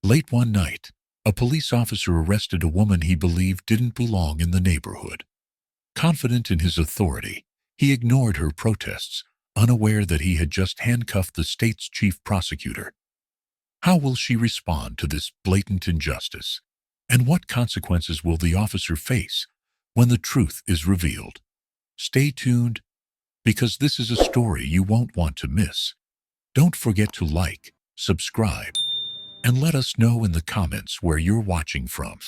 Late one night, a police officer arrested a woman he believed didn't belong in the neighborhood. Confident in his authority, he ignored her protests, unaware that he had just handcuffed the state's chief prosecutor. How will she respond to this blatant injustice? And what consequences will the officer face when the truth is revealed? Stay tuned, because this is a story you won't want to miss. Don't forget to like, subscribe, and let us know in the comments where you're watching from.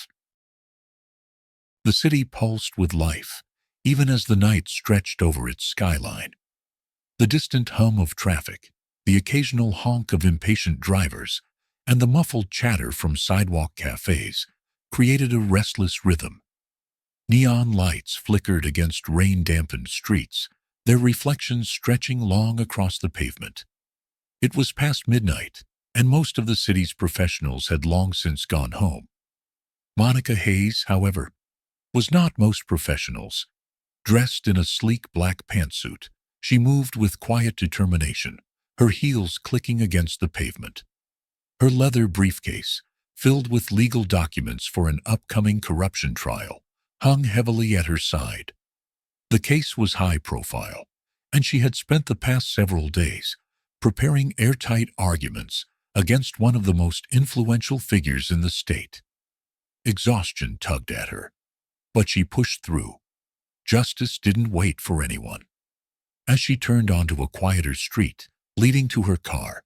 The city pulsed with life, even as the night stretched over its skyline. The distant hum of traffic, the occasional honk of impatient drivers, and the muffled chatter from sidewalk cafes created a restless rhythm. Neon lights flickered against rain-dampened streets, their reflections stretching long across the pavement. It was past midnight, and most of the city's professionals had long since gone home. Monica Hayes, however, was not most professionals. Dressed in a sleek black pantsuit, she moved with quiet determination, her heels clicking against the pavement. Her leather briefcase, filled with legal documents for an upcoming corruption trial, hung heavily at her side. The case was high profile, and she had spent the past several days preparing airtight arguments against one of the most influential figures in the state. Exhaustion tugged at her, but she pushed through. Justice didn't wait for anyone. As she turned onto a quieter street leading to her car,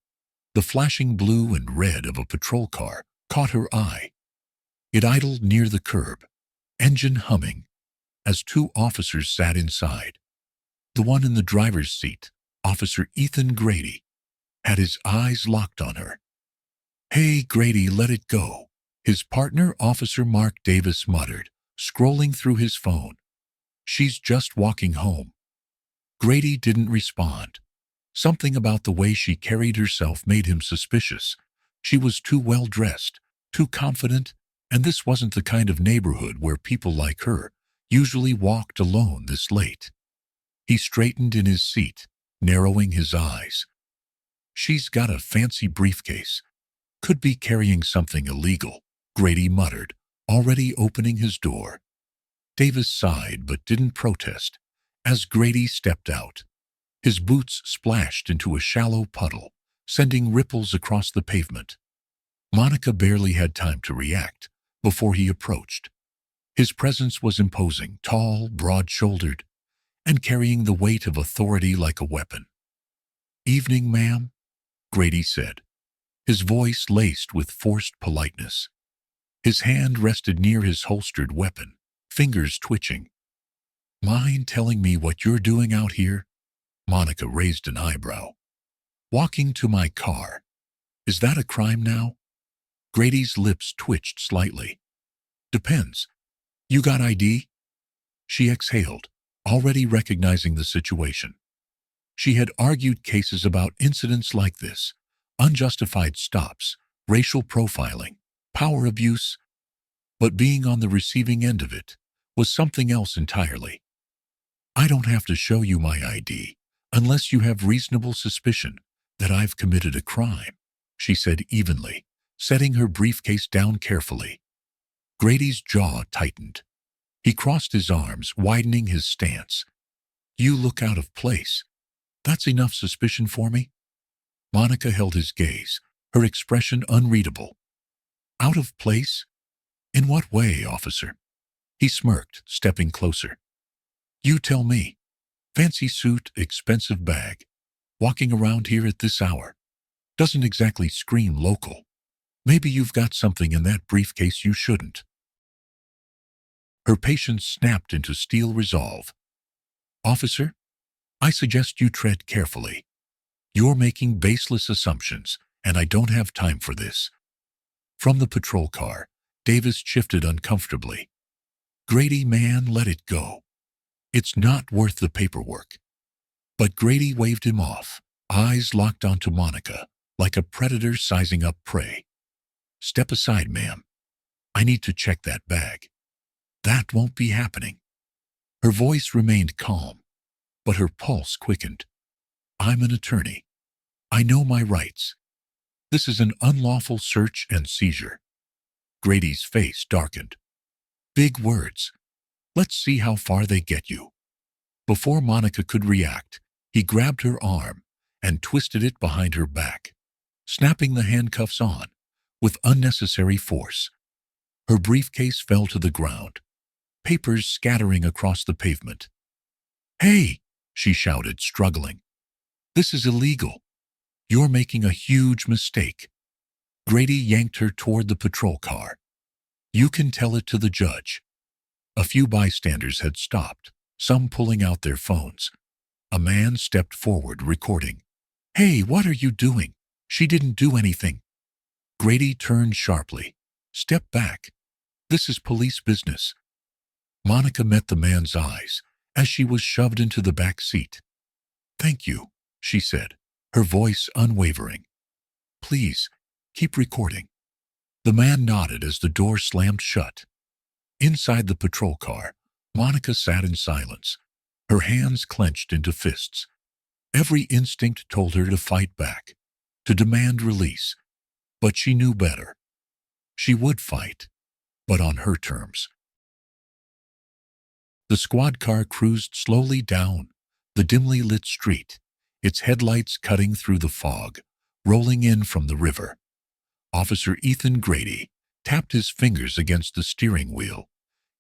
the flashing blue and red of a patrol car caught her eye. It idled near the curb, engine humming, as two officers sat inside. The one in the driver's seat, Officer Ethan Grady, had his eyes locked on her. "Hey, Grady, let it go," his partner, Officer Mark Davis, muttered, scrolling through his phone. "She's just walking home." Grady didn't respond. Something about the way she carried herself made him suspicious. She was too well dressed, too confident, and this wasn't the kind of neighborhood where people like her usually walked alone this late. He straightened in his seat, narrowing his eyes. "She's got a fancy briefcase. Could be carrying something illegal," Grady muttered, already opening his door. Davis sighed but didn't protest as Grady stepped out. His boots splashed into a shallow puddle, sending ripples across the pavement. Monica barely had time to react before he approached. His presence was imposing, tall, broad-shouldered, and carrying the weight of authority like a weapon. "Evening, ma'am," Grady said, his voice laced with forced politeness. His hand rested near his holstered weapon, fingers twitching. "Mind telling me what you're doing out here?" Monica raised an eyebrow. "Walking to my car. Is that a crime now?" Grady's lips twitched slightly. "Depends. You got ID?" She exhaled, already recognizing the situation. She had argued cases about incidents like this: unjustified stops, racial profiling, power abuse. But being on the receiving end of it was something else entirely. "I don't have to show you my ID unless you have reasonable suspicion that I've committed a crime," she said evenly, setting her briefcase down carefully. Grady's jaw tightened. He crossed his arms, widening his stance. "You look out of place. That's enough suspicion for me?" Monica held his gaze, her expression unreadable. "Out of place? In what way, officer?" He smirked, stepping closer. "You tell me. Fancy suit, expensive bag. Walking around here at this hour. Doesn't exactly scream local. Maybe you've got something in that briefcase you shouldn't." Her patience snapped into steel resolve. "Officer, I suggest you tread carefully. You're making baseless assumptions, and I don't have time for this." From the patrol car, Davis shifted uncomfortably. "Grady, man, let it go. It's not worth the paperwork." But Grady waved him off, eyes locked onto Monica, like a predator sizing up prey. "Step aside, ma'am. I need to check that bag." "That won't be happening." Her voice remained calm, but her pulse quickened. "I'm an attorney. I know my rights. This is an unlawful search and seizure. Grady's face darkened. Big words. Let's see how far they get you. Before Monica could react, he grabbed her arm and twisted it behind her back, snapping the handcuffs on with unnecessary force. Her briefcase fell to the ground, papers scattering across the pavement. "Hey!" she shouted, struggling. "This is illegal. You're making a huge mistake." Grady yanked her toward the patrol car. "You can tell it to the judge." A few bystanders had stopped, some pulling out their phones. A man stepped forward, recording. "Hey, what are you doing? She didn't do anything." Grady turned sharply. "Step back. This is police business." Monica met the man's eyes as she was shoved into the back seat. "Thank you," she said, her voice unwavering. "Please, keep recording." The man nodded as the door slammed shut. Inside the patrol car, Monica sat in silence, her hands clenched into fists. Every instinct told her to fight back, to demand release, but she knew better. She would fight, but on her terms. The squad car cruised slowly down the dimly lit street, its headlights cutting through the fog, rolling in from the river. Officer Ethan Grady tapped his fingers against the steering wheel,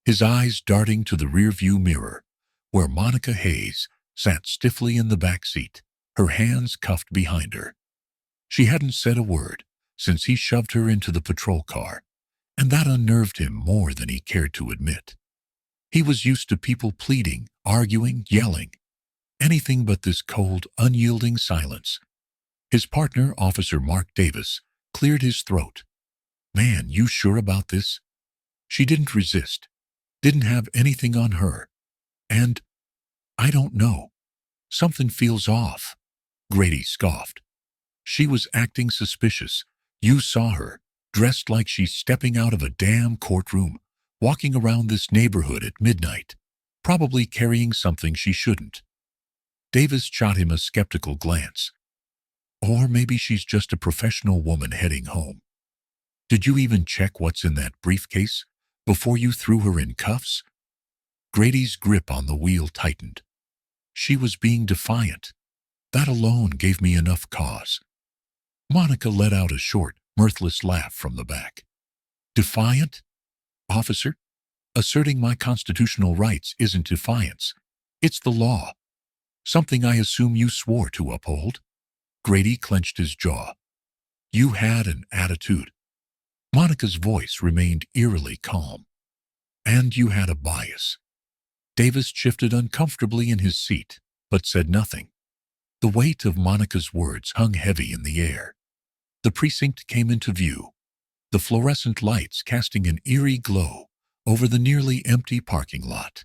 his eyes darting to the rearview mirror, where Monica Hayes sat stiffly in the back seat, her hands cuffed behind her. She hadn't said a word since he shoved her into the patrol car, and that unnerved him more than he cared to admit. He was used to people pleading, arguing, yelling, anything but this cold, unyielding silence. His partner, Officer Mark Davis, cleared his throat. "Man, you sure about this?" She didn't resist, didn't have anything on her. "And I don't know. Something feels off." Grady scoffed. "She was acting suspicious. You saw her, dressed like she's stepping out of a damn courtroom, walking around this neighborhood at midnight, probably carrying something she shouldn't." Davis shot him a skeptical glance. "Or maybe she's just a professional woman heading home. Did you even check what's in that briefcase before you threw her in cuffs?" Grady's grip on the wheel tightened. She was being defiant. That alone gave me enough cause. Monica let out a short, mirthless laugh from the back. "Defiant? Officer, asserting my constitutional rights isn't defiance. It's the law. Something I assume you swore to uphold." Grady clenched his jaw. "You had an attitude." Monica's voice remained eerily calm. "And you had a bias." Davis shifted uncomfortably in his seat, but said nothing. The weight of Monica's words hung heavy in the air. The precinct came into view, the fluorescent lights casting an eerie glow over the nearly empty parking lot.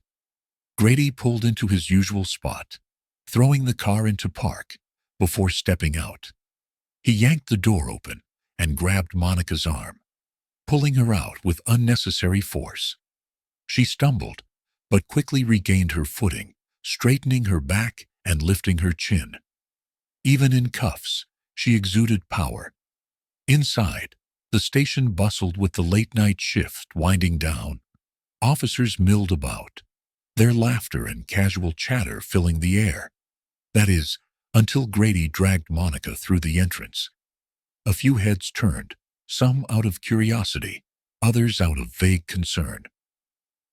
Grady pulled into his usual spot, throwing the car into park before stepping out. He yanked the door open and grabbed Monica's arm, pulling her out with unnecessary force. She stumbled, but quickly regained her footing, straightening her back and lifting her chin. Even in cuffs, she exuded power. Inside, the station bustled with the late-night shift winding down. Officers milled about, their laughter and casual chatter filling the air. That is, until Grady dragged Monica through the entrance. A few heads turned, some out of curiosity, others out of vague concern.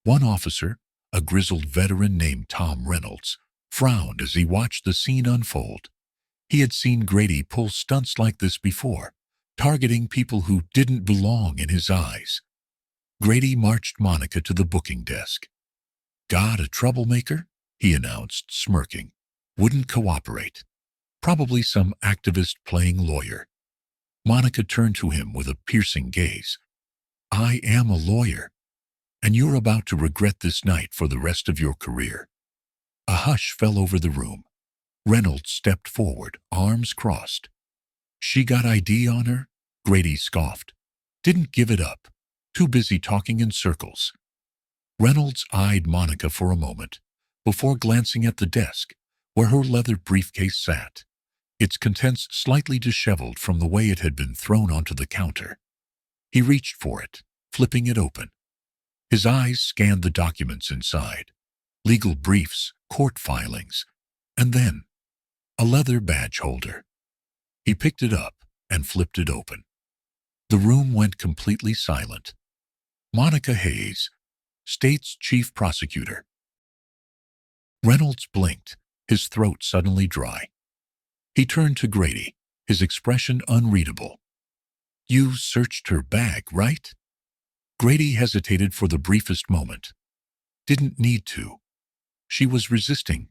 One officer, a grizzled veteran named Tom Reynolds, frowned as he watched the scene unfold. He had seen Grady pull stunts like this before, targeting people who didn't belong in his eyes. Grady marched Monica to the booking desk. "Got a troublemaker?" he announced, smirking. "Wouldn't cooperate. Probably some activist playing lawyer." Monica turned to him with a piercing gaze. "I am a lawyer, and you're about to regret this night for the rest of your career." A hush fell over the room. Reynolds stepped forward, arms crossed. "She got ID on her?" Grady scoffed. "Didn't give it up. Too busy talking in circles." Reynolds eyed Monica for a moment, before glancing at the desk where her leather briefcase sat. its contents slightly disheveled from the way it had been thrown onto the counter. He reached for it, flipping it open. His eyes scanned the documents inside, legal briefs, court filings, and then a leather badge holder. He picked it up and flipped it open. The room went completely silent. Monica Hayes, State's Chief Prosecutor. Reynolds blinked, his throat suddenly dry. He turned to Grady, his expression unreadable. "You searched her bag, right?" Grady hesitated for the briefest moment. Didn't need to. She was resisting.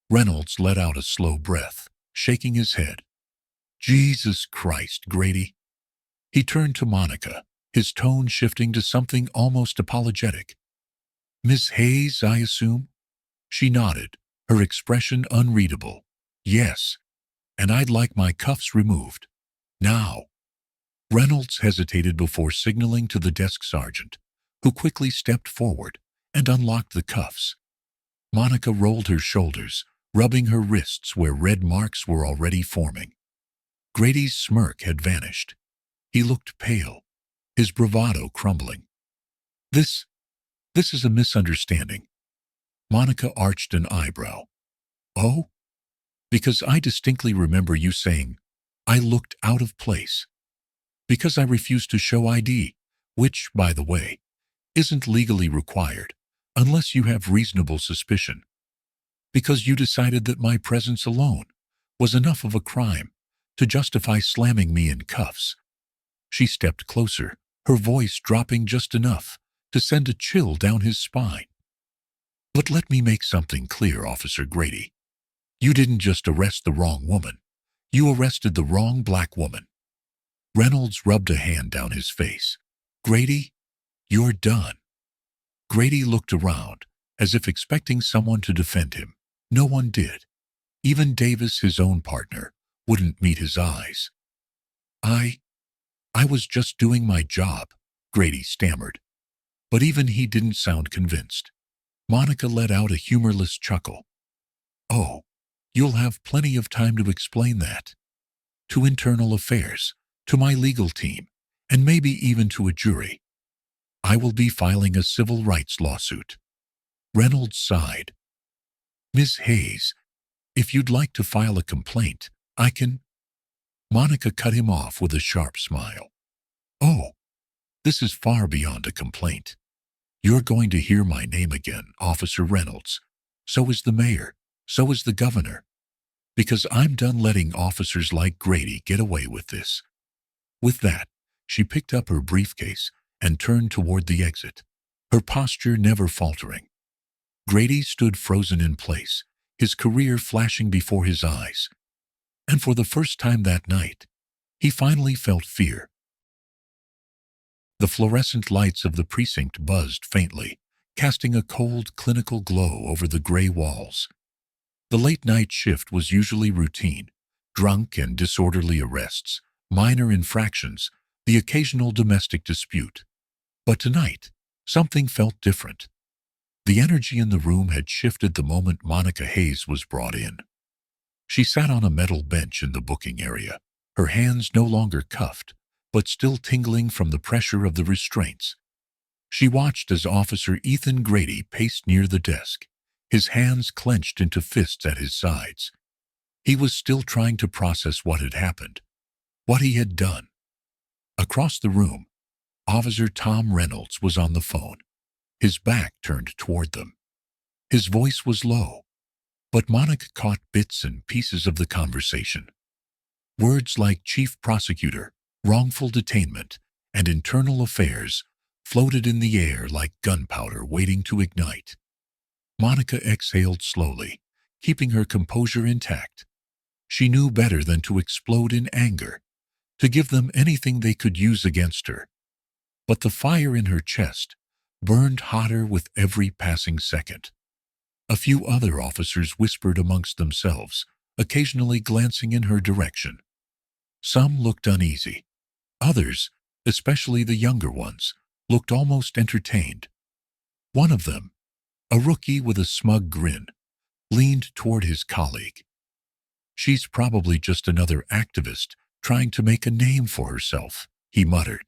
Reynolds let out a slow breath, shaking his head. "Jesus Christ, Grady." He turned to Monica, his tone shifting to something almost apologetic. "Miss Hayes, I assume?" She nodded, her expression unreadable. "Yes, and I'd like my cuffs removed. Now." Reynolds hesitated before signaling to the desk sergeant, who quickly stepped forward and unlocked the cuffs. Monica rolled her shoulders, rubbing her wrists where red marks were already forming. Grady's smirk had vanished. He looked pale, his bravado crumbling. This is a misunderstanding." Monica arched an eyebrow. "Oh? Because I distinctly remember you saying I looked out of place. Because I refused to show ID, which, by the way, isn't legally required unless you have reasonable suspicion. Because you decided that my presence alone was enough of a crime to justify slamming me in cuffs." She stepped closer, her voice dropping just enough to send a chill down his spine. "But let me make something clear, Officer Grady. You didn't just arrest the wrong woman. You arrested the wrong black woman." Reynolds rubbed a hand down his face. "Grady, you're done." Grady looked around, as if expecting someone to defend him. No one did. Even Davis, his own partner, wouldn't meet his eyes. I was just doing my job," Grady stammered. But even he didn't sound convinced. Monica let out a humorless chuckle. "Oh, you'll have plenty of time to explain that. To internal affairs, to my legal team, and maybe even to a jury. I will be filing a civil rights lawsuit." Reynolds sighed. "Miss Hayes, if you'd like to file a complaint, I can—" Monica cut him off with a sharp smile. "Oh, this is far beyond a complaint. You're going to hear my name again, Officer Reynolds. So is the mayor. So is the governor. Because I'm done letting officers like Grady get away with this." With that, she picked up her briefcase and turned toward the exit, her posture never faltering. Grady stood frozen in place, his career flashing before his eyes. And for the first time that night, he finally felt fear. The fluorescent lights of the precinct buzzed faintly, casting a cold, clinical glow over the gray walls. The late-night shift was usually routine, drunk and disorderly arrests, minor infractions, the occasional domestic dispute. But tonight, something felt different. The energy in the room had shifted the moment Monica Hayes was brought in. She sat on a metal bench in the booking area, her hands no longer cuffed, but still tingling from the pressure of the restraints. She watched as Officer Ethan Grady paced near the desk, his hands clenched into fists at his sides. He was still trying to process what had happened, what he had done. Across the room, Officer Tom Reynolds was on the phone, his back turned toward them. His voice was low, but Monica caught bits and pieces of the conversation. Words like chief prosecutor, wrongful detainment, and internal affairs floated in the air like gunpowder waiting to ignite. Monica exhaled slowly, keeping her composure intact. She knew better than to explode in anger, to give them anything they could use against her. But the fire in her chest burned hotter with every passing second. A few other officers whispered amongst themselves, occasionally glancing in her direction. Some looked uneasy. Others, especially the younger ones, looked almost entertained. One of them, a rookie with a smug grin, leaned toward his colleague. She's probably just another activist trying to make a name for herself, he muttered.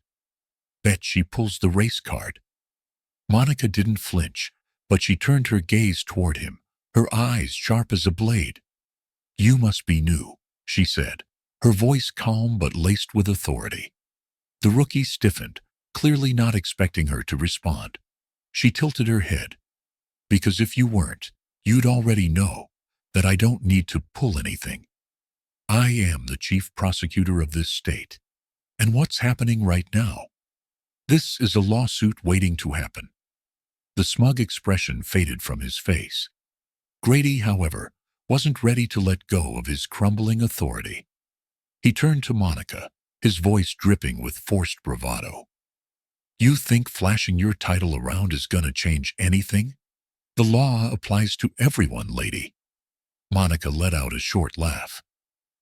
Bet she pulls the race card. Monica didn't flinch, but she turned her gaze toward him, her eyes sharp as a blade. You must be new, she said, her voice calm but laced with authority. The rookie stiffened, clearly not expecting her to respond. She tilted her head. Because if you weren't, you'd already know that I don't need to pull anything. I am the chief prosecutor of this state. And what's happening right now? This is a lawsuit waiting to happen. The smug expression faded from his face. Grady, however, wasn't ready to let go of his crumbling authority. He turned to Monica, his voice dripping with forced bravado. You think flashing your title around is gonna change anything? The law applies to everyone, lady. Monica let out a short laugh.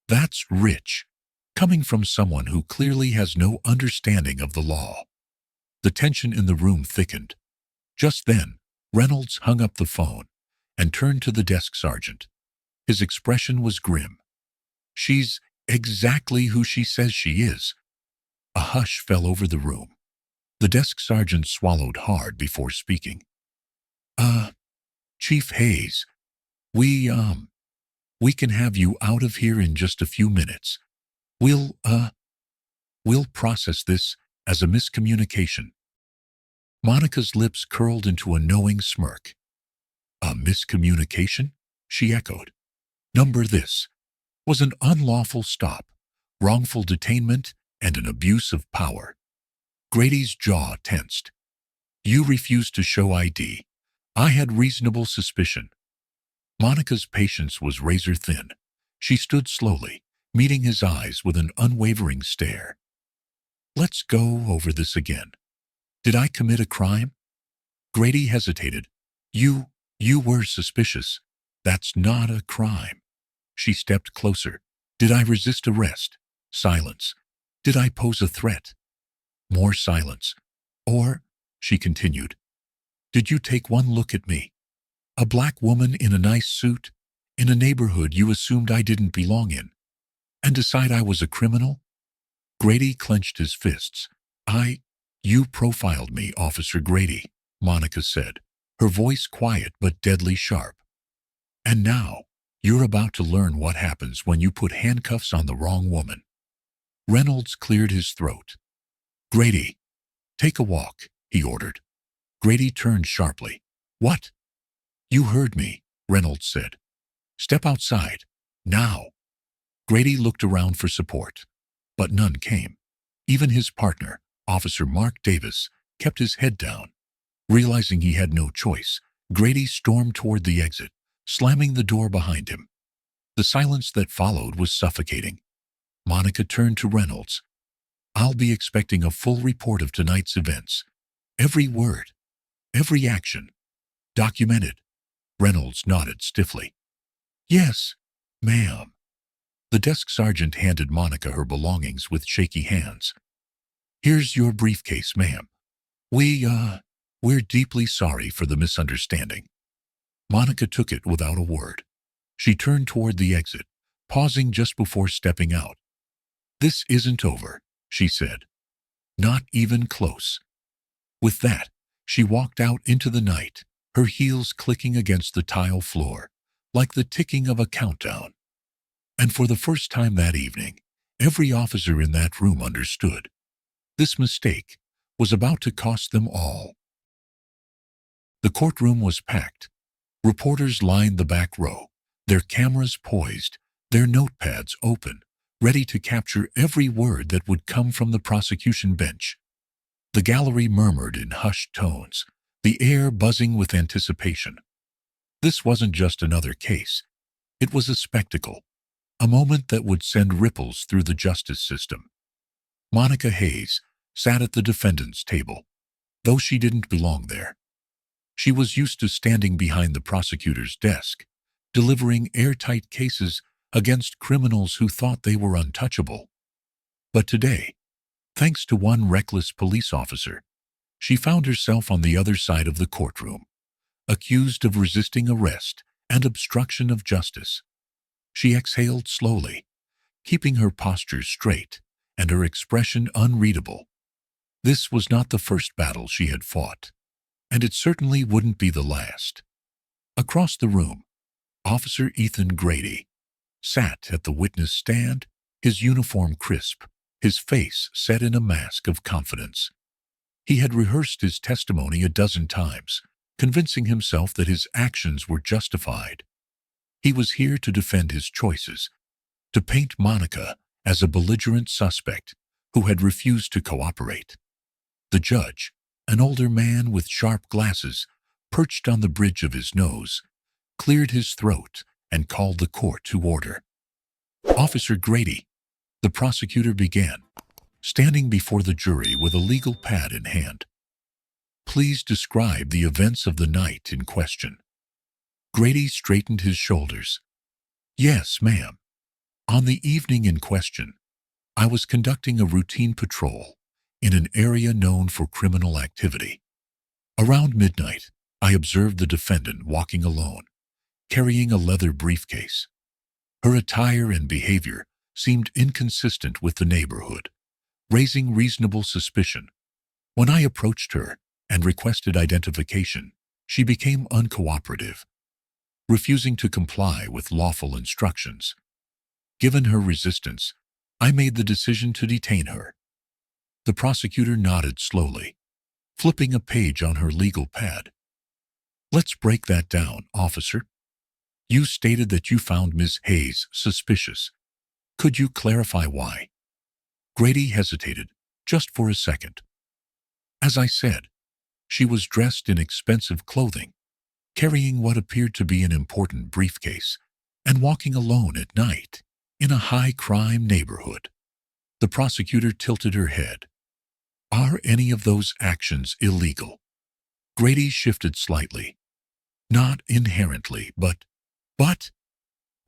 That's rich, coming from someone who clearly has no understanding of the law. The tension in the room thickened. Just then, Reynolds hung up the phone and turned to the desk sergeant. His expression was grim. She's exactly who she says she is. A hush fell over the room. The desk sergeant swallowed hard before speaking. Chief Hayes, we can have you out of here in just a few minutes. We'll process this as a miscommunication. Monica's lips curled into a knowing smirk. A miscommunication? She echoed. Number this was an unlawful stop, wrongful detainment, and an abuse of power. Grady's jaw tensed. You refused to show ID. I had reasonable suspicion. Monica's patience was razor thin. She stood slowly, meeting his eyes with an unwavering stare. Let's go over this again. Did I commit a crime? Grady hesitated. You were suspicious. That's not a crime. She stepped closer. Did I resist arrest? Silence. Did I pose a threat? More silence. Or, she continued, did you take one look at me? A black woman in a nice suit, in a neighborhood you assumed I didn't belong in, and decide I was a criminal? Grady clenched his fists. You profiled me, Officer Grady, Monica said, her voice quiet but deadly sharp. And now, you're about to learn what happens when you put handcuffs on the wrong woman. Reynolds cleared his throat. Grady, take a walk, he ordered. Grady turned sharply. What? You heard me, Reynolds said. Step outside, now. Grady looked around for support, but none came. Even his partner, Officer Mark Davis, kept his head down. Realizing he had no choice, Grady stormed toward the exit, slamming the door behind him. The silence that followed was suffocating. Monica turned to Reynolds. I'll be expecting a full report of tonight's events. Every word, every action, documented. Reynolds nodded stiffly. Yes, ma'am. The desk sergeant handed Monica her belongings with shaky hands. Here's your briefcase, ma'am. We're deeply sorry for the misunderstanding. Monica took it without a word. She turned toward the exit, pausing just before stepping out. This isn't over, she said. Not even close. With that, she walked out into the night, her heels clicking against the tile floor, like the ticking of a countdown. And for the first time that evening, every officer in that room understood. This mistake was about to cost them all. The courtroom was packed. Reporters lined the back row, their cameras poised, their notepads open, ready to capture every word that would come from the prosecution bench. The gallery murmured in hushed tones, the air buzzing with anticipation. This wasn't just another case. It was a spectacle, a moment that would send ripples through the justice system. Monica Hayes sat at the defendant's table, though she didn't belong there. She was used to standing behind the prosecutor's desk, delivering airtight cases against criminals who thought they were untouchable. But today, thanks to one reckless police officer, she found herself on the other side of the courtroom, accused of resisting arrest and obstruction of justice. She exhaled slowly, keeping her posture straight and her expression unreadable. This was not the first battle she had fought, and it certainly wouldn't be the last. Across the room, Officer Ethan Grady sat at the witness stand, his uniform crisp, his face set in a mask of confidence. He had rehearsed his testimony a dozen times, convincing himself that his actions were justified. He was here to defend his choices, to paint Monica as a belligerent suspect who had refused to cooperate. The judge, an older man with sharp glasses perched on the bridge of his nose, cleared his throat and called the court to order. Officer Grady, the prosecutor began, standing before the jury with a legal pad in hand. Please describe the events of the night in question. Grady straightened his shoulders. Yes, ma'am. On the evening in question, I was conducting a routine patrol in an area known for criminal activity. Around midnight, I observed the defendant walking alone, carrying a leather briefcase. Her attire and behavior seemed inconsistent with the neighborhood, raising reasonable suspicion. When I approached her and requested identification, she became uncooperative, refusing to comply with lawful instructions. Given her resistance, I made the decision to detain her. The prosecutor nodded slowly, flipping a page on her legal pad. Let's break that down, officer. You stated that you found Ms. Hayes suspicious. Could you clarify why? Grady hesitated, just for a second. As I said, she was dressed in expensive clothing, carrying what appeared to be an important briefcase, and walking alone at night in a high-crime neighborhood. The prosecutor tilted her head. Are any of those actions illegal? Grady shifted slightly. Not inherently, but...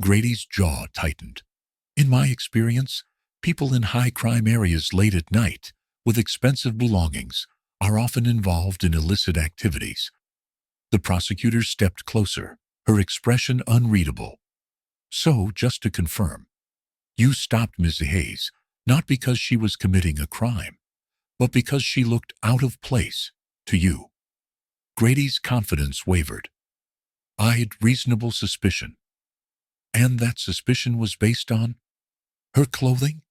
Grady's jaw tightened. In my experience, people in high-crime areas late at night with expensive belongings are often involved in illicit activities. The prosecutor stepped closer, her expression unreadable. So, just to confirm, you stopped Ms. Hayes not because she was committing a crime, but because she looked out of place to you. Grady's confidence wavered. I had reasonable suspicion. And that suspicion was based on her clothing?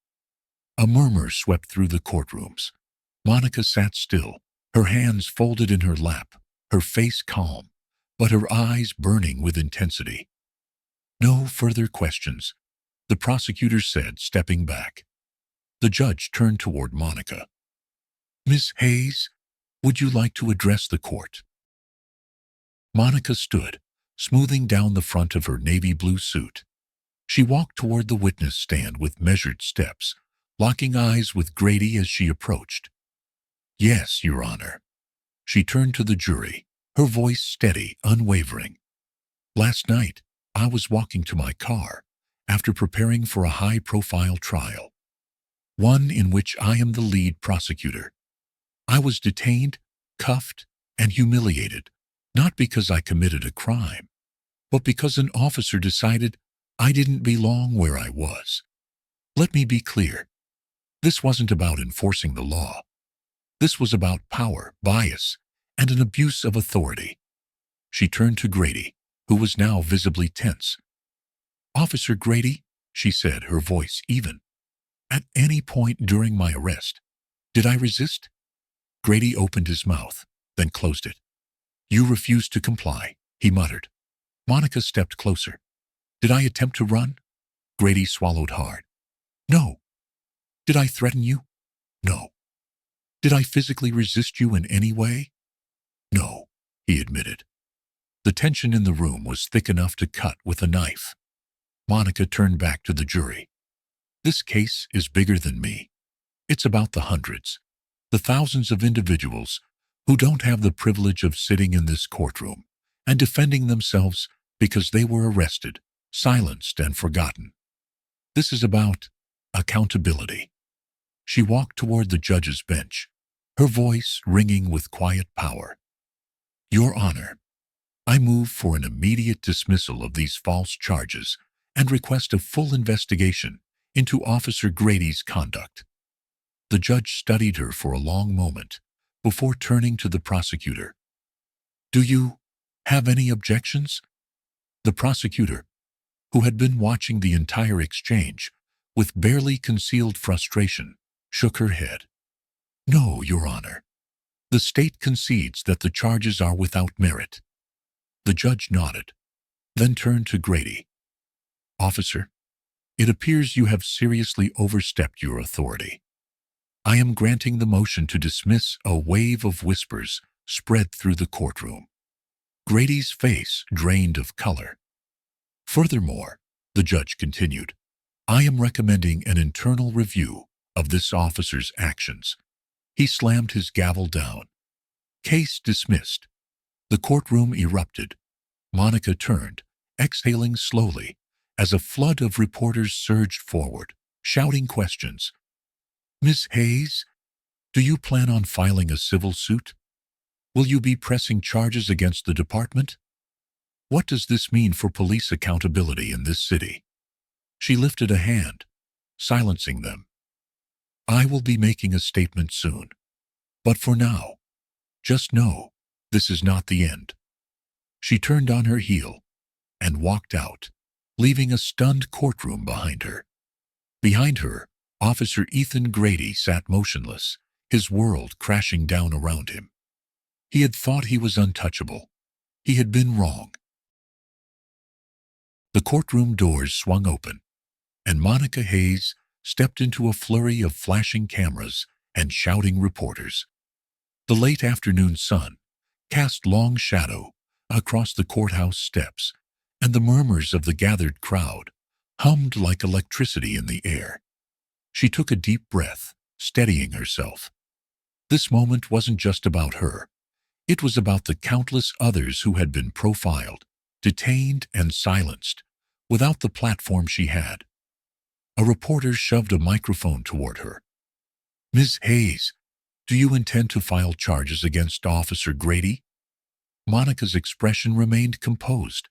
A murmur swept through the courtrooms. Monica sat still, her hands folded in her lap, her face calm, but her eyes burning with intensity. No further questions, the prosecutor said, stepping back. The judge turned toward Monica. Miss Hayes, would you like to address the court? Monica stood, smoothing down the front of her navy blue suit. She walked toward the witness stand with measured steps, locking eyes with Grady as she approached. Yes, Your Honor. She turned to the jury, her voice steady, unwavering. Last night, I was walking to my car after preparing for a high-profile trial, one in which I am the lead prosecutor. I was detained, cuffed, and humiliated, not because I committed a crime, but because an officer decided I didn't belong where I was. Let me be clear. This wasn't about enforcing the law. This was about power, bias, and an abuse of authority. She turned to Grady, who was now visibly tense. Officer Grady, she said, her voice even. At any point during my arrest, did I resist? Grady opened his mouth, then closed it. You refused to comply, he muttered. Monica stepped closer. Did I attempt to run? Grady swallowed hard. No. Did I threaten you? No. Did I physically resist you in any way? No, he admitted. The tension in the room was thick enough to cut with a knife. Monica turned back to the jury. This case is bigger than me. It's about the hundreds, the thousands of individuals who don't have the privilege of sitting in this courtroom and defending themselves because they were arrested, silenced, and forgotten. This is about accountability. She walked toward the judge's bench, her voice ringing with quiet power. Your Honor, I move for an immediate dismissal of these false charges and request a full investigation into Officer Grady's conduct. The judge studied her for a long moment before turning to the prosecutor. "Do you have any objections?" The prosecutor, who had been watching the entire exchange with barely concealed frustration, shook her head. "No, Your Honor. The state concedes that the charges are without merit." The judge nodded, then turned to Grady. "Officer, it appears you have seriously overstepped your authority. I am granting the motion to dismiss." A wave of whispers spread through the courtroom. Grady's face drained of color. "Furthermore," the judge continued, "I am recommending an internal review of this officer's actions." He slammed his gavel down. "Case dismissed." The courtroom erupted. Monica turned, exhaling slowly, as a flood of reporters surged forward, shouting questions. "Miss Hayes, do you plan on filing a civil suit? Will you be pressing charges against the department? What does this mean for police accountability in this city?" She lifted a hand, silencing them. "I will be making a statement soon. But for now, just know this is not the end." She turned on her heel and walked out, leaving a stunned courtroom behind her. Behind her, Officer Ethan Grady sat motionless, his world crashing down around him. He had thought he was untouchable. He had been wrong. The courtroom doors swung open, and Monica Hayes stepped into a flurry of flashing cameras and shouting reporters. The late afternoon sun cast long shadow across the courthouse steps, and the murmurs of the gathered crowd hummed like electricity in the air. She took a deep breath, steadying herself. This moment wasn't just about her. It was about the countless others who had been profiled, detained, and silenced without the platform she had. A reporter shoved a microphone toward her. "Ms. Hayes, do you intend to file charges against Officer Grady?" Monica's expression remained composed,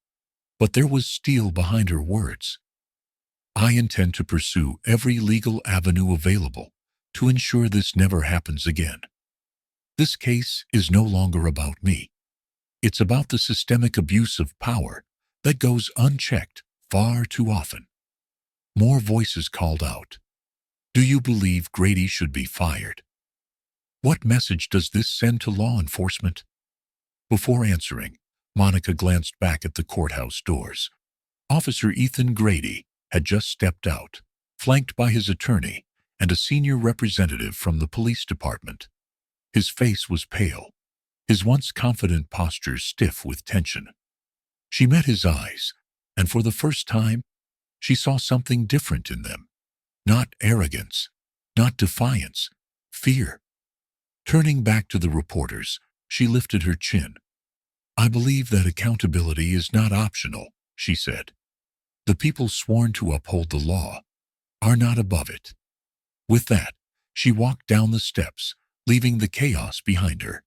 but there was steel behind her words. "I intend to pursue every legal avenue available to ensure this never happens again. This case is no longer about me. It's about the systemic abuse of power that goes unchecked far too often." More voices called out. "Do you believe Grady should be fired? What message does this send to law enforcement?" Before answering, Monica glanced back at the courthouse doors. Officer Ethan Grady had just stepped out, flanked by his attorney and a senior representative from the police department. His face was pale, his once confident posture stiff with tension. She met his eyes, and for the first time, she saw something different in them. Not arrogance, not defiance, fear. Turning back to the reporters, she lifted her chin. "I believe that accountability is not optional," she said. "The people sworn to uphold the law are not above it." With that, she walked down the steps, leaving the chaos behind her.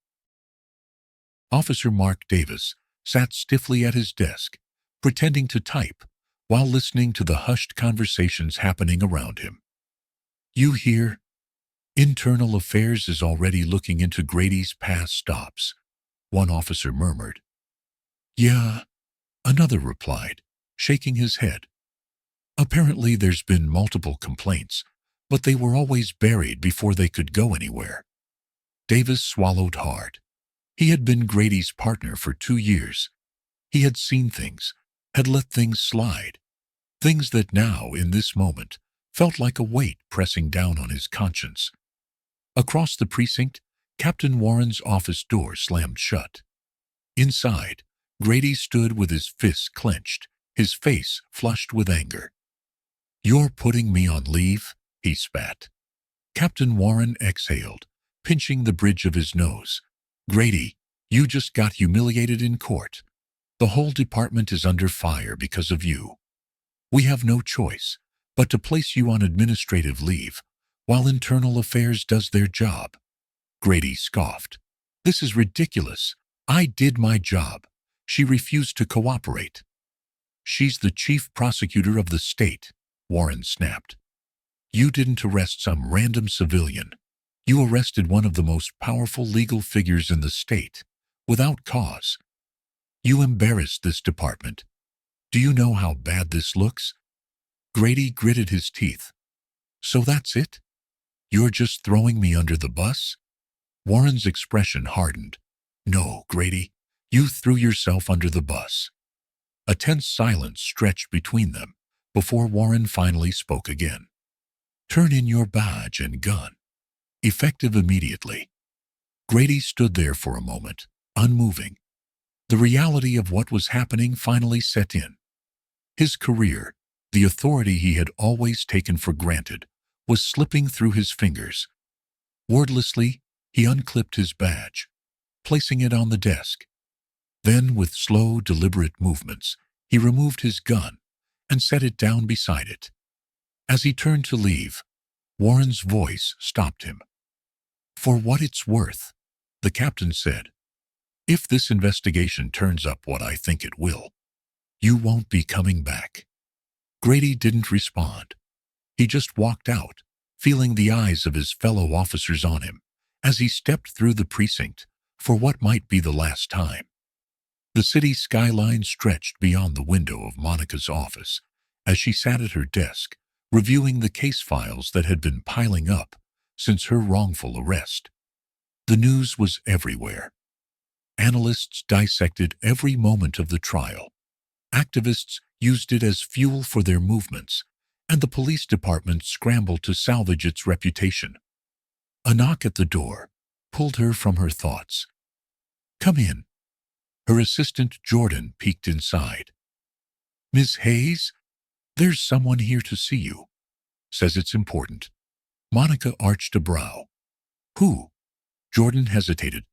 Officer Mark Davis sat stiffly at his desk, pretending to type while listening to the hushed conversations happening around him. "You hear? Internal Affairs is already looking into Grady's past stops," one officer murmured. "Yeah," another replied, shaking his head. "Apparently there's been multiple complaints, but they were always buried before they could go anywhere." Davis swallowed hard. He had been Grady's partner for 2 years. He had seen things, had let things slide, things that now, in this moment, felt like a weight pressing down on his conscience. Across the precinct, Captain Warren's office door slammed shut. Inside, Grady stood with his fists clenched, his face flushed with anger. "You're putting me on leave?" he spat. Captain Warren exhaled, pinching the bridge of his nose. "Grady, you just got humiliated in court. The whole department is under fire because of you. We have no choice but to place you on administrative leave while Internal Affairs does their job." Grady scoffed. "This is ridiculous. I did my job." She refused to cooperate. She's the chief prosecutor of the state, Warren snapped. You didn't arrest some random civilian. You arrested one of the most powerful legal figures in the state, without cause. You embarrassed this department. Do you know how bad this looks? Grady gritted his teeth. So that's it? You're just throwing me under the bus? Warren's expression hardened. No, Grady, you threw yourself under the bus. A tense silence stretched between them before Warren finally spoke again. Turn in your badge and gun. Effective immediately. Grady stood there for a moment, unmoving. The reality of what was happening finally set in. His career, the authority he had always taken for granted, was slipping through his fingers. Wordlessly, he unclipped his badge, placing it on the desk. Then, with slow, deliberate movements, he removed his gun and set it down beside it. As he turned to leave, Warren's voice stopped him. For what it's worth, the captain said, if this investigation turns up what I think it will, you won't be coming back. Grady didn't respond. He just walked out, feeling the eyes of his fellow officers on him as he stepped through the precinct for what might be the last time. The city skyline stretched beyond the window of Monica's office as she sat at her desk, reviewing the case files that had been piling up since her wrongful arrest. The news was everywhere. Analysts dissected every moment of the trial. Activists used it as fuel for their movements, and the police department scrambled to salvage its reputation. A knock at the door pulled her from her thoughts. Come in. Her assistant Jordan peeked inside. Miss Hayes, there's someone here to see you. Says it's important. Monica arched a brow. Who? Jordan hesitated.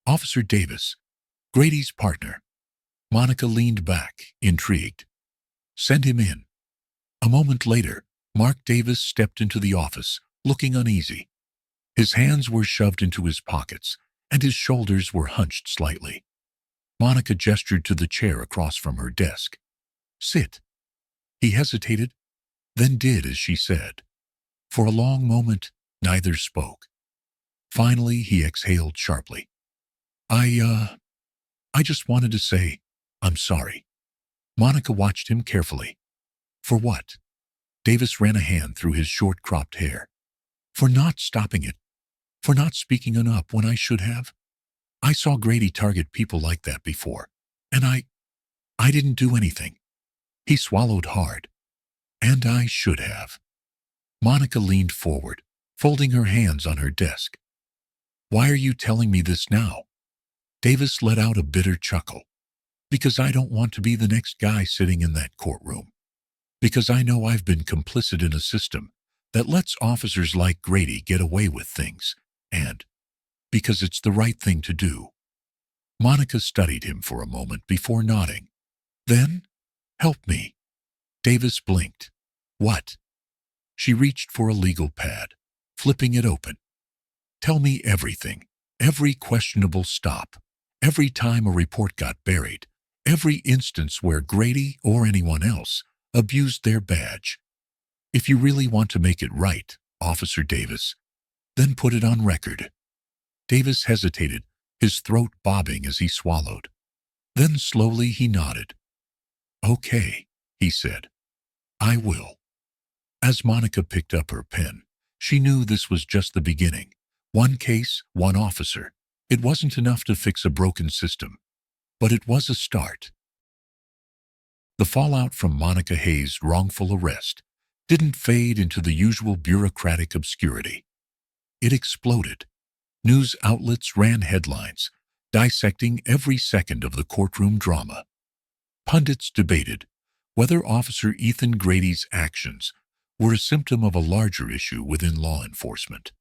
Officer Davis, Grady's partner. Monica leaned back, intrigued. Send him in. A moment later, Mark Davis stepped into the office, looking uneasy. His hands were shoved into his pockets, and his shoulders were hunched slightly. Monica gestured to the chair across from her desk. Sit. He hesitated, then did as she said. For a long moment, neither spoke. Finally, he exhaled sharply. I just wanted to say, I'm sorry. Monica watched him carefully. For what? Davis ran a hand through his short-cropped hair. For not stopping it. For not speaking up when I should have. I saw Grady target people like that before, and I didn't do anything. He swallowed hard. And I should have. Monica leaned forward, folding her hands on her desk. Why are you telling me this now? Davis let out a bitter chuckle. Because I don't want to be the next guy sitting in that courtroom. Because I know I've been complicit in a system that lets officers like Grady get away with things, and because it's the right thing to do. Monica studied him for a moment before nodding. Then, help me. Davis blinked. What? She reached for a legal pad, flipping it open. Tell me everything, every questionable stop, every time a report got buried, every instance where Grady or anyone else abused their badge. If you really want to make it right, Officer Davis, then put it on record. Davis hesitated, his throat bobbing as he swallowed. Then slowly he nodded. Okay, he said. I will. As Monica picked up her pen, she knew this was just the beginning. One case, one officer. It wasn't enough to fix a broken system, but it was a start. The fallout from Monica Hayes' wrongful arrest didn't fade into the usual bureaucratic obscurity. It exploded. News outlets ran headlines, dissecting every second of the courtroom drama. Pundits debated whether Officer Ethan Grady's actions were a symptom of a larger issue within law enforcement.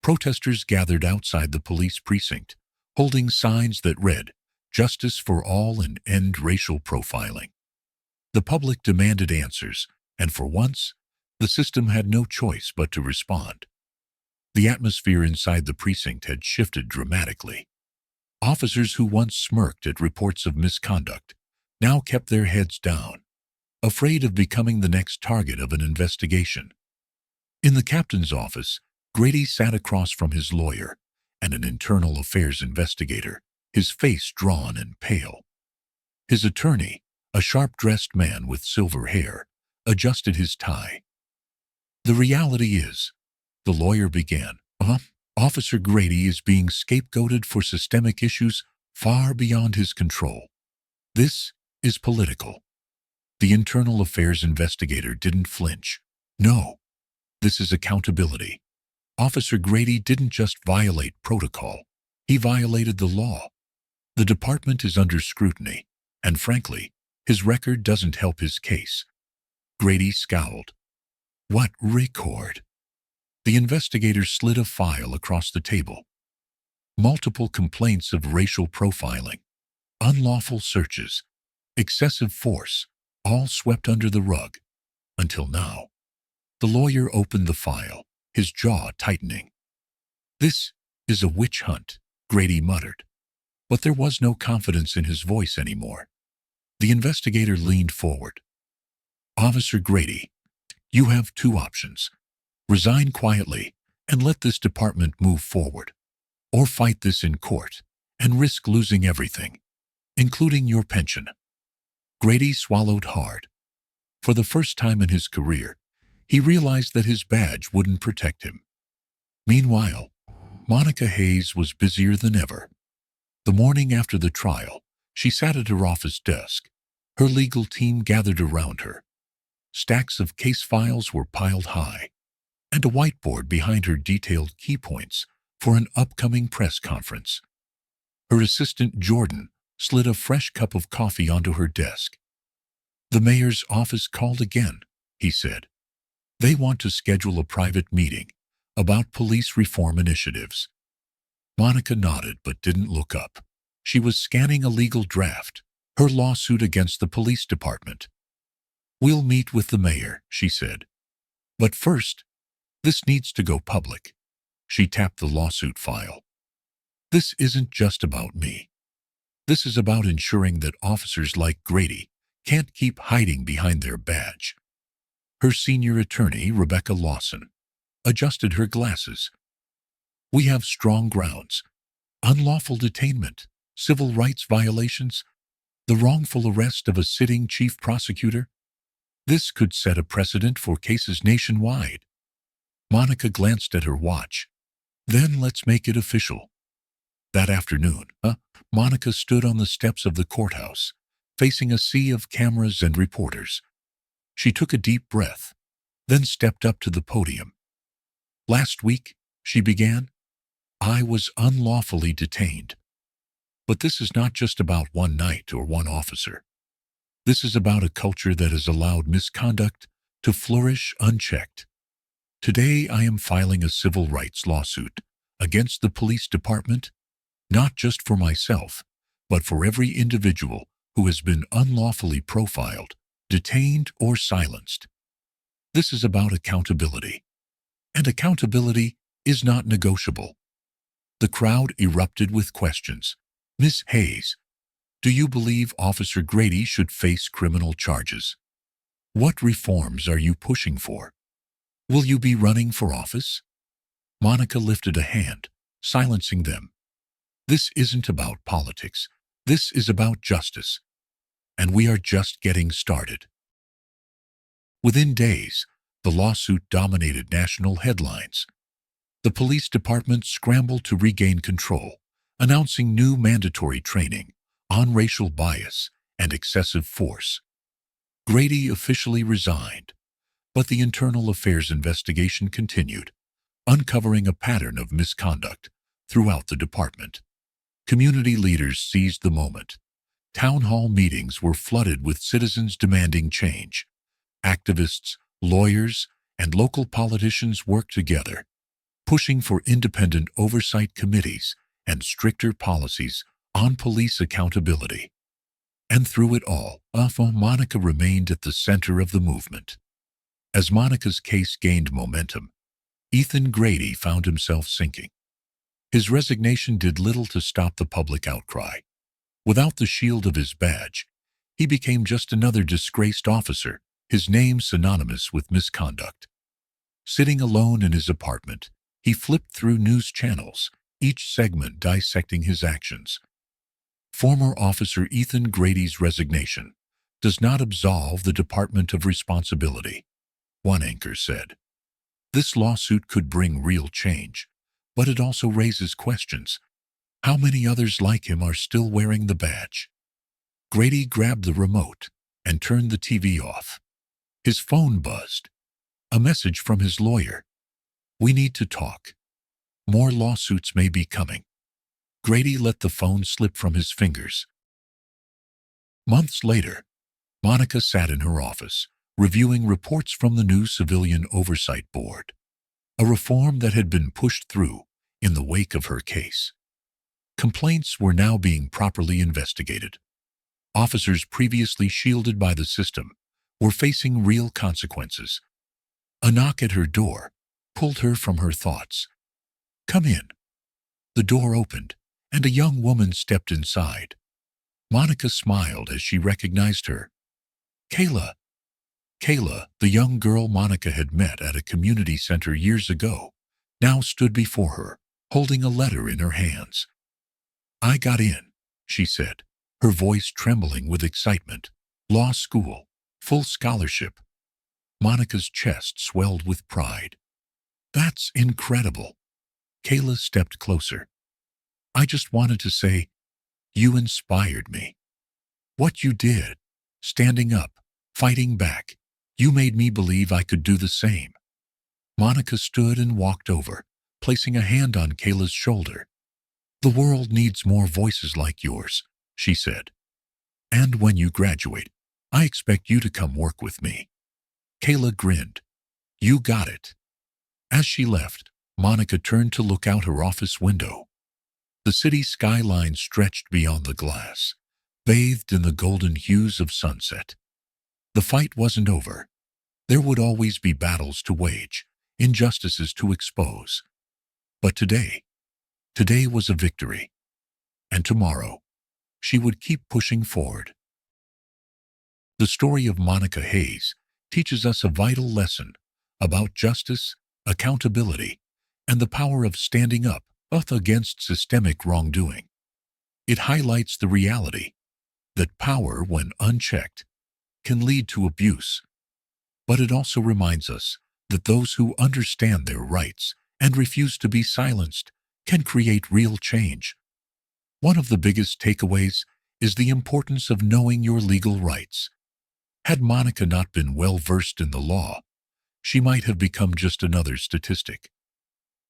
Protesters gathered outside the police precinct, holding signs that read, "Justice for all and end racial profiling." The public demanded answers, and for once, the system had no choice but to respond. The atmosphere inside the precinct had shifted dramatically. Officers who once smirked at reports of misconduct now kept their heads down, afraid of becoming the next target of an investigation. In the captain's office, Grady sat across from his lawyer and an internal affairs investigator, his face drawn and pale. His attorney, a sharp-dressed man with silver hair, adjusted his tie. "The reality is," the lawyer began, Officer Grady is being scapegoated for systemic issues far beyond his control. This is political." The internal affairs investigator didn't flinch. "No, this is accountability. Officer Grady didn't just violate protocol. He violated the law. The department is under scrutiny, and frankly, his record doesn't help his case." Grady scowled. "What record?" The investigator slid a file across the table. "Multiple complaints of racial profiling, unlawful searches, excessive force, all swept under the rug. Until now." The lawyer opened the file, his jaw tightening. "This is a witch hunt," Grady muttered. But there was no confidence in his voice anymore. The investigator leaned forward. "Officer Grady, you have two options. Resign quietly and let this department move forward, or fight this in court and risk losing everything, including your pension." Grady swallowed hard. For the first time in his career, he realized that his badge wouldn't protect him. Meanwhile, Monica Hayes was busier than ever. The morning after the trial, she sat at her office desk. Her legal team gathered around her. Stacks of case files were piled high, and a whiteboard behind her detailed key points for an upcoming press conference. Her assistant, Jordan, slid a fresh cup of coffee onto her desk. "The mayor's office called again," he said. "They want to schedule a private meeting about police reform initiatives." Monica nodded but didn't look up. She was scanning a legal draft, her lawsuit against the police department. "We'll meet with the mayor," she said. "But first, this needs to go public." She tapped the lawsuit file. "This isn't just about me. This is about ensuring that officers like Grady can't keep hiding behind their badge." Her senior attorney, Rebecca Lawson, adjusted her glasses. "We have strong grounds: unlawful detainment, civil rights violations, the wrongful arrest of a sitting chief prosecutor. This could set a precedent for cases nationwide." Monica glanced at her watch. "Then let's make it official." That afternoon, Monica stood on the steps of the courthouse, facing a sea of cameras and reporters. She took a deep breath, then stepped up to the podium. "Last week," she began, "I was unlawfully detained. But this is not just about one night or one officer. This is about a culture that has allowed misconduct to flourish unchecked. Today I am filing a civil rights lawsuit against the police department, not just for myself, but for every individual who has been unlawfully profiled, detained, or silenced. This is about accountability. And accountability is not negotiable." The crowd erupted with questions. "Miss Hayes, do you believe Officer Grady should face criminal charges? What reforms are you pushing for? Will you be running for office?" Monica lifted a hand, silencing them. "This isn't about politics. This is about justice. And we are just getting started." Within days, the lawsuit dominated national headlines. The police department scrambled to regain control, announcing new mandatory training on racial bias and excessive force. Grady officially resigned, but the internal affairs investigation continued, uncovering a pattern of misconduct throughout the department. Community leaders seized the moment. Town hall meetings were flooded with citizens demanding change. Activists, lawyers, and local politicians worked together, pushing for independent oversight committees and stricter policies on police accountability. And through it all, Monica remained at the center of the movement. As Monica's case gained momentum, Ethan Grady found himself sinking. His resignation did little to stop the public outcry. Without the shield of his badge, He became just another disgraced officer, his name synonymous with misconduct. Sitting alone in his apartment, he flipped through news channels, each segment dissecting his actions. Former Officer Ethan Grady's resignation does not absolve the department of responsibility, one anchor said. This lawsuit could bring real change, but it also raises questions. How many others like him are still wearing the badge? Grady grabbed the remote and turned the TV off. His phone buzzed. A message from his lawyer. We need to talk. More lawsuits may be coming. Grady let the phone slip from his fingers. Months later, Monica sat in her office, reviewing reports from the new Civilian Oversight Board, a reform that had been pushed through in the wake of her case. Complaints were now being properly investigated. Officers previously shielded by the system were facing real consequences. A knock at her door pulled her from her thoughts. Come in. The door opened, and a young woman stepped inside. Monica smiled as she recognized her. Kayla. Kayla, the young girl Monica had met at a community center years ago, now stood before her, holding a letter in her hands. I got in, she said, her voice trembling with excitement. Law school, full scholarship. Monica's chest swelled with pride. That's incredible. Kayla stepped closer. I just wanted to say, you inspired me. What you did, standing up, fighting back, you made me believe I could do the same. Monica stood and walked over, placing a hand on Kayla's shoulder. The world needs more voices like yours, she said. And when you graduate, I expect you to come work with me. Kayla grinned. You got it. As she left, Monica turned to look out her office window. The city skyline stretched beyond the glass, bathed in the golden hues of sunset. The fight wasn't over. There would always be battles to wage, injustices to expose. But today was a victory. And tomorrow, she would keep pushing forward. The story of Monica Hayes teaches us a vital lesson about justice, accountability, and the power of standing up against systemic wrongdoing. It highlights the reality that power, when unchecked, can lead to abuse. But it also reminds us that those who understand their rights and refuse to be silenced can create real change. One of the biggest takeaways is the importance of knowing your legal rights. Had Monica not been well versed in the law, she might have become just another statistic.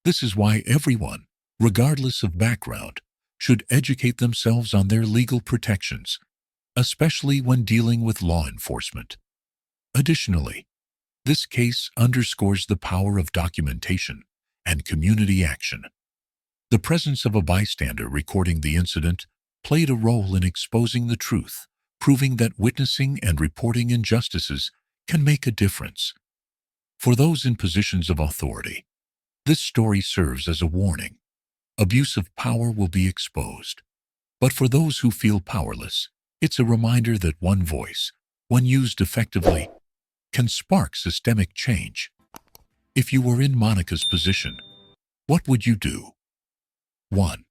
This is why everyone, regardless of background, should educate themselves on their legal protections, especially when dealing with law enforcement. Additionally, this case underscores the power of documentation and community action. The presence of a bystander recording the incident played a role in exposing the truth, proving that witnessing and reporting injustices can make a difference. For those in positions of authority, this story serves as a warning. Abuse of power will be exposed. But for those who feel powerless, it's a reminder that one voice, when used effectively, can spark systemic change. If you were in Monica's position, what would you do? 1.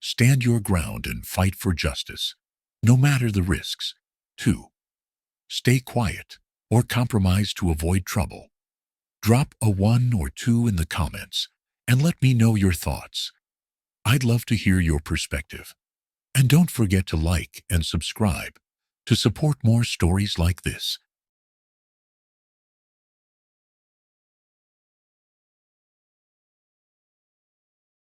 Stand your ground and fight for justice, no matter the risks. 2. Stay quiet or compromise to avoid trouble. Drop a 1 or 2 in the comments and let me know your thoughts. I'd love to hear your perspective. And don't forget to like and subscribe to support more stories like this.